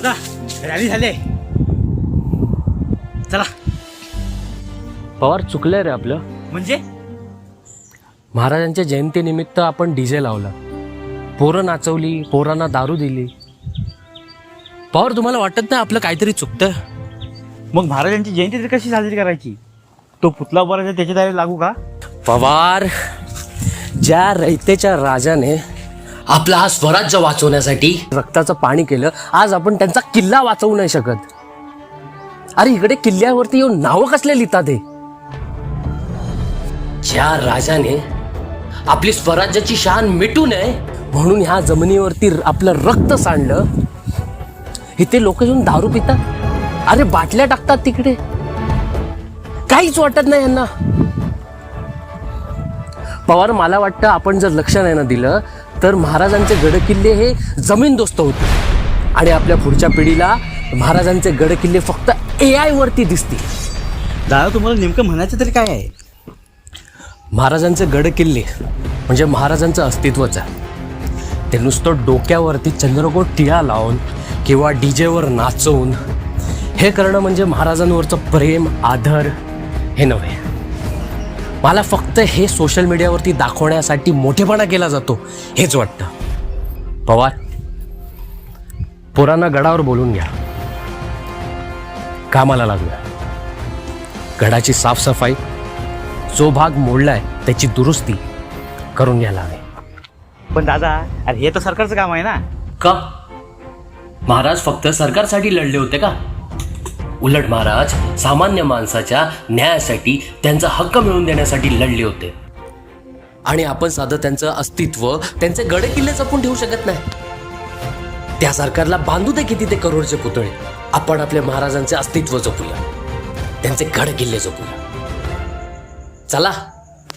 दादा रॅली झाले, चला. पवार चुकलंय रे आपलं. म्हणजे महाराजांच्या जयंतीनिमित्त आपण डीजे लावला, पोरं नाचवली, पोरांना दारू दिली. पवार तुम्हाला वाटत नाही आपलं काहीतरी चुकतं? मग महाराजांची जयंती तर कशी साजरी करायची? तो पुतळा उभारायचा त्याच्या दारी लागू का? पवार, ज्या रयतेच्या राजाने आपला हा स्वराज्य वाचवण्यासाठी रक्ताचं पाणी केलं, आज आपण त्यांचा किल्ला वाचवू नाही शकत. अरे इकडे किल्ल्यावरती येऊन नावं कसले लिहितात हे? ज्या राजाने आपली स्वराज्याची शान मिटू नये म्हणून ह्या जमिनीवरती आपलं रक्त सांडलं, इथे लोक येऊन दारू पितात, अरे बाटल्या टाकतात तिकडे, काहीच वाटत नाही यांना. पवार, मला वाटतं आपण जर लक्ष नाही ना दिलं तर महाराजांचे गडकिल्ले हे जमीनदोस्त होते आणि आपल्या पुढच्या पिढीला महाराजांचे गडकिल्ले फक्त AI वरती दिसतील. दादा तुम्हाला नेमकं म्हणायचं तरी काय आहे? महाराजांचे गडकिल्ले म्हणजे महाराजांचं अस्तित्वच आहे. ते नुसतं डोक्यावरती चंद्रकोर टिळा लावून किंवा डीजेवर नाचवून हे करणं म्हणजे महाराजांवरचं प्रेम, आदर हे नव्हे. मला फक्त हे सोशल मीडियावरती दाखवण्यासाठी मोठेपणा केला जातो हेच वाटतं. पवार, पोरांना गडावर बोलून घ्या, कामाला लागूया. गडाची साफसफाई, जो भाग मोडलाय त्याची दुरुस्ती करून घ्यायला हवी. पण दादा अरे हे तर सरकारचं काम आहे ना. का महाराज फक्त सरकारसाठी लढले होते का? उलट महाराज सामान्य माणसाच्या न्यायासाठी, त्यांचा हक्क मिळवून देण्यासाठी लढले होते. आणि आपण साधं त्यांचं अस्तित्व, त्यांचे गडकिल्ले जपून ठेवू शकत नाही. त्या सरकारला बांधू दे किती ते करोडचे पुतळे, आपण आपल्या महाराजांचे अस्तित्व जपूया, त्यांचे गडकिल्ले जपूया. चला.